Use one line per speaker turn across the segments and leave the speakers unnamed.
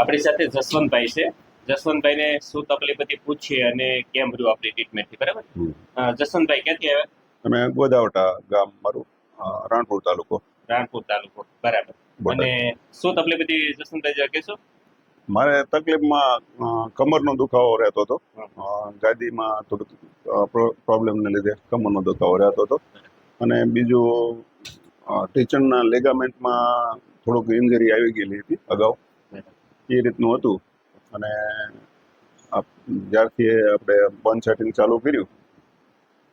આપણી સાથે જસવંતભાઈ છે. જસવંતભાઈને શું તકલીફ હતી પૂછીએ અને કેમ રહ્યું આપણી ટ્રીટમેન્ટથી, બરાબર? જસવંતભાઈ ક્યાંથી આવ્યા?
અમે ગોદાવટા ગામ, મારું રાણપુર તાલુકો.
રાણપુર તાલુકો, બરાબર. અને શું તકલીફ હતી જસવંતભાઈ જરા કહેશો?
મારે તકલીફમાં કમરનો દુખાવો રહેતો હતો. ગાદીમાં થોડુંક પ્રોબ્લેમને લીધે કમરનો દુખાવો રહેતો હતો. અને બીજું ટીચરના લેગામેન્ટમાં થોડુંક ઇન્જરી આવી ગયેલી હતી અગાઉ, એ રીતનું હતું. અને જ્યારથી આપણે બન સેટિંગ ચાલુ કર્યું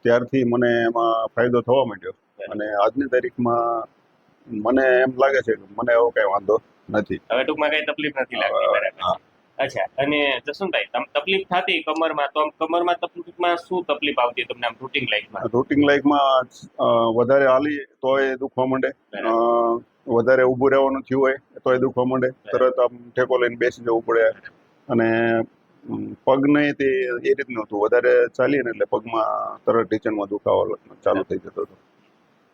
ત્યારથી મને એમાં ફાયદો થવા માંડ્યો. અને આજની તારીખમાં મને એમ લાગે છે કે મને એવો કઈ વાંધો નથી.
હવે ટૂંકમાં કઈ તકલીફ નથી લાગતી, બરાબર? અચ્છા, અને જસવંતભાઈ તકલીફ થતી કમરમાં, તો કમરમાં તકલીફમાં શું તકલીફ આવતી તમને આમ રૂટીન લાઈફમાં?
રૂટીન લાઈફમાં વધારે હાલી તોય દુખવા માંડે, વધારે ઊભું રહેવાનું થયું હોય તોય દુખવા માંડે, તરત આમ ઠેકો લઈને બેસી જવું પડે. અને પગ નહીં તે એ રીતનું હતું, વધારે ચાલીએ ને એટલે પગમાં તરત ટીચનમાં દુખાવો ચાલુ થઈ જતો હતો.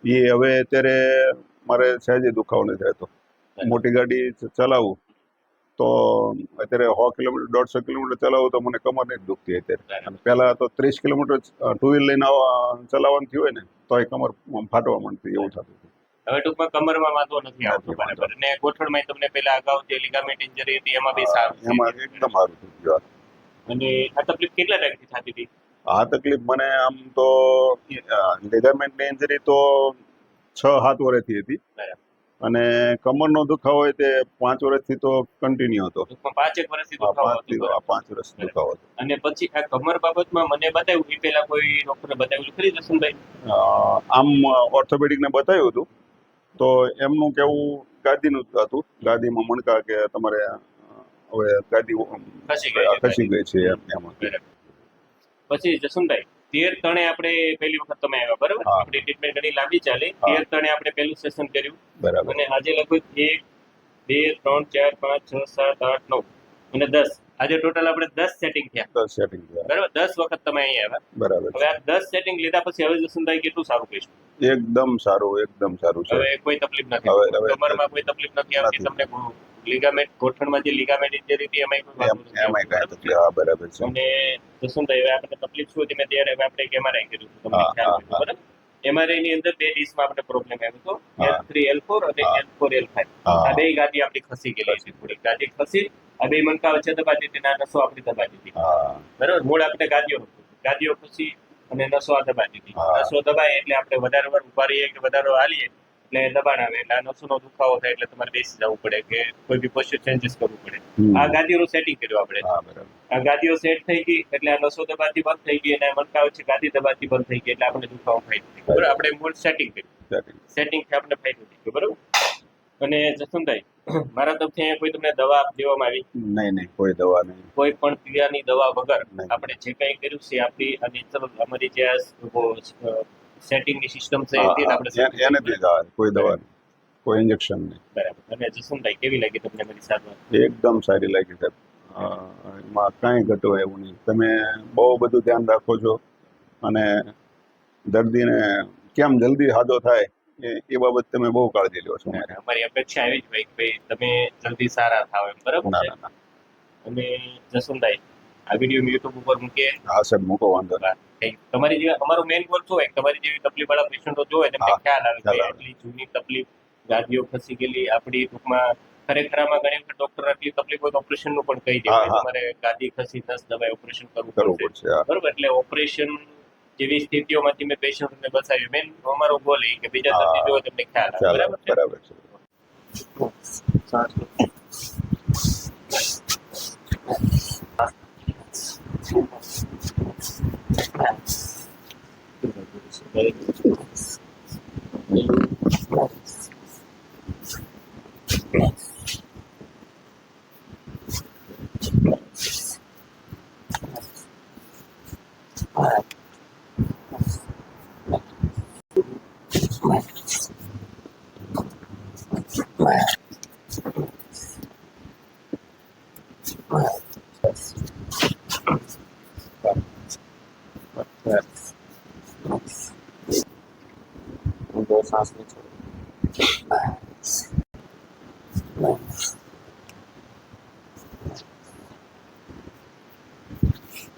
એ હવે અત્યારે મારે સહેજે દુખાવો નથી રહેતો. મોટી ગાડી ચલાવું તો અત્યારે 100 કિલોમીટર 150 કિલોમીટર ચલાવું તો મને કમર નથી દુખતી અત્યારે. અને પહેલા તો 30 કિલોમીટર ટુ વ્હીલ લઈને ચલાવવાનું થયું હોય ને તો એ કમર ફાટવા માંડતી, એવું થતું હતું.
હવે ટૂંકમાં કમરમાં વાંધો નથી આવતો, બરાબર? અને ગોઠણમાં તમને પેલા અગાઉ જે લિગામેન્ટ ઇન્જરી હતી એમાં બી સારું,
એમાં એકદમ સારું થઈ ગયું.
અને આ તકલીફ કેટલા ટાઈમથી થતી હતી?
આ તકલીફ મને આમ તો લિગામેન્ટની ઇન્જરી તો 6-7 વર્ષથી હતી. અને કમરનો દુખાવો હોય તે 5 વર્ષથી તો કન્ટિન્યુ હતો.
5 વર્ષથી દુખાવો હતો.
5 વર્ષથી દુખાવો હતો.
અને પછી આ કમર બાબતમાં મને બતાવ્યું, એ પહેલા કોઈ ડોક્ટરે બતાવ્યું ખરી જસવંતભાઈ?
આમ ઓર્થોપેડિકને બતાવ્યું હતું તો એમનું કેવું ગાદીનું હતું. ગાદીમાં મણકા કે તમારે હવે ગાદી ખસી ગઈ છે એમાં.
પછી જસવંતભાઈ 13 આપણે પહેલી વખત તમે આવ્યા, બરાબર? આપણી ટ્રીટમેન્ટ ઘણી લાંબી ચાલી. 13 આપણે પહેલું સેશન કર્યું, બરાબર? અને આજે લગભગ 1, 2, 3, 4, 5, 6, 7, 8, 9 અને 10, આજે ટોટલ આપણે 10 સેટિંગ થયા.
10 સેટિંગ થયા,
બરાબર? 10 વખત તમે અહીંયા આવ્યા, બરાબર? હવે આ 10 સેટિંગ લીધા પછી હવે જસવંતભાઈ કેટલું સારું કહીશું?
એકદમ સારું, એકદમ સારું છે.
હવે કોઈ તકલીફ નથી, કમરમાં કોઈ તકલીફ નથી આવતી તમને. લિગામેન્ટ, ગોઠણમાં જે લિગામેન્ટ ઇન્જરી હતી એમાં કોઈ વાંધો નથી.
બરાબર છે.
અને જસવંતભાઈ હવે આપણે તકલીફ શું હતી, મેં ત્યારે આપણે એક MRI કર્યું હતું, તમને ખ્યાલ હોય, બરાબર? MRI ની અંદર 2 ડિસ્કમાં આપણે પ્રોબ્લેમ આવ્યો હતો, L3 L4 અને L4 L5. આ બે ગાદી આપણી ખસી ગયેલી હતી, થોડી ગાદી ખસી, આ બે મણકા વચ્ચે દબાતી હતી, આ નસો આપણી દબાતી હતી, બરાબર? મૂળ આપણે ગાદીઓ ખસી અને નસો આ દબાતી હતી. નસો દબાય એટલે આપણે વધારે વાર ઉભા રહીએ કે વધારે હાલીએ એટલે દબાણ આવે, એટલે આ નસોનો દુખાવો થાય એટલે તમારે બેસી જવું પડે કે કોઈ બી પોસ્ચર ચેન્જીસ કરવું પડે. આ ગાદીઓનું સેટિંગ કર્યું આપણે. આ ગાદીઓ સેટ થઈ ગઈ એટલે આ નસો દબાતી બંધ થઈ ગઈ અને મણકા વચ્ચે ગાદી દબાતી બંધ થઈ ગઈ એટલે આપણે દુખાવો થાય, બરાબર? આપણે મૂળ સેટિંગ કર્યું, સેટિંગથી આપણે ફાયદો થઈ ગયો, બરાબર? અને જસવંતભાઈ, મારા તરફથી અહીંયા કોઈ તમને દવા દેવામાં આવી?
નહીં, કોઈ દવા નહીં.
કોઈ પણ ક્રિયાની દવા વગર આપણે જે કંઈ કર્યું છે આપણી આ નેચરલ, અમારી જે સેટિંગની સિસ્ટમ છે
એને કોઈ દવા નહીં, કોઈ ઇન્જેક્શન નહીં,
બરાબર? અને જસવંતભાઈ કેવી લાગી તમને મારી સારવાર?
એકદમ સારી લાગી સાહેબ. એમાં કાંઈ ઘટો એવું નહીં. તમે બહુ બધું ધ્યાન રાખો છો અને દર્દીને કેમ જલ્દી સાજો થાય એ બાબત તમે બહુ કાળજી લો છો.
અમારી અપેક્ષા એવી જ હોય કે ભાઈ તમે જલ્દી સારા થાવ, એમ, બરાબર? અને જસવંતભાઈ, આ વિડીયો યુટ્યુબ ઉપર મૂકીએ?
હા સાહેબ, મૂકો, વાંધો
નહીં. તમારી જે અમારો મેઇન ગોલ શું હોય, તમારી જેવી તકલીફ વાળા પેશન્ટો જોવે તેમને ખ્યાલ આવે કે એટલી જૂની તકલીફ, ગાદીઓ ખસી ગયેલી આપણી, ટૂંકમાં ખરેખર આમાં ઘણી વખત ડોક્ટર આટલી તકલીફ હોય તો ઓપરેશન નું પણ કહી દે, તમારે ગાદી ખસી નસ દબાઈ ઓપરેશન કરવું પડશે, બરોબર? એટલે ઓપરેશન જેવી સ્થિતિઓમાંથી મેં પેશન્ટને બચાવ્યું. મેન અમારો ગોલ એ કે બીજા દર્દી જોવે તેમને ખ્યાલ આવે, બરાબર છે? सांस में छोड़ो।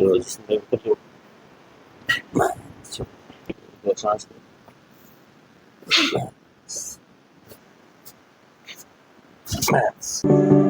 પોઝિશન કરજો. શ્વાસ લો.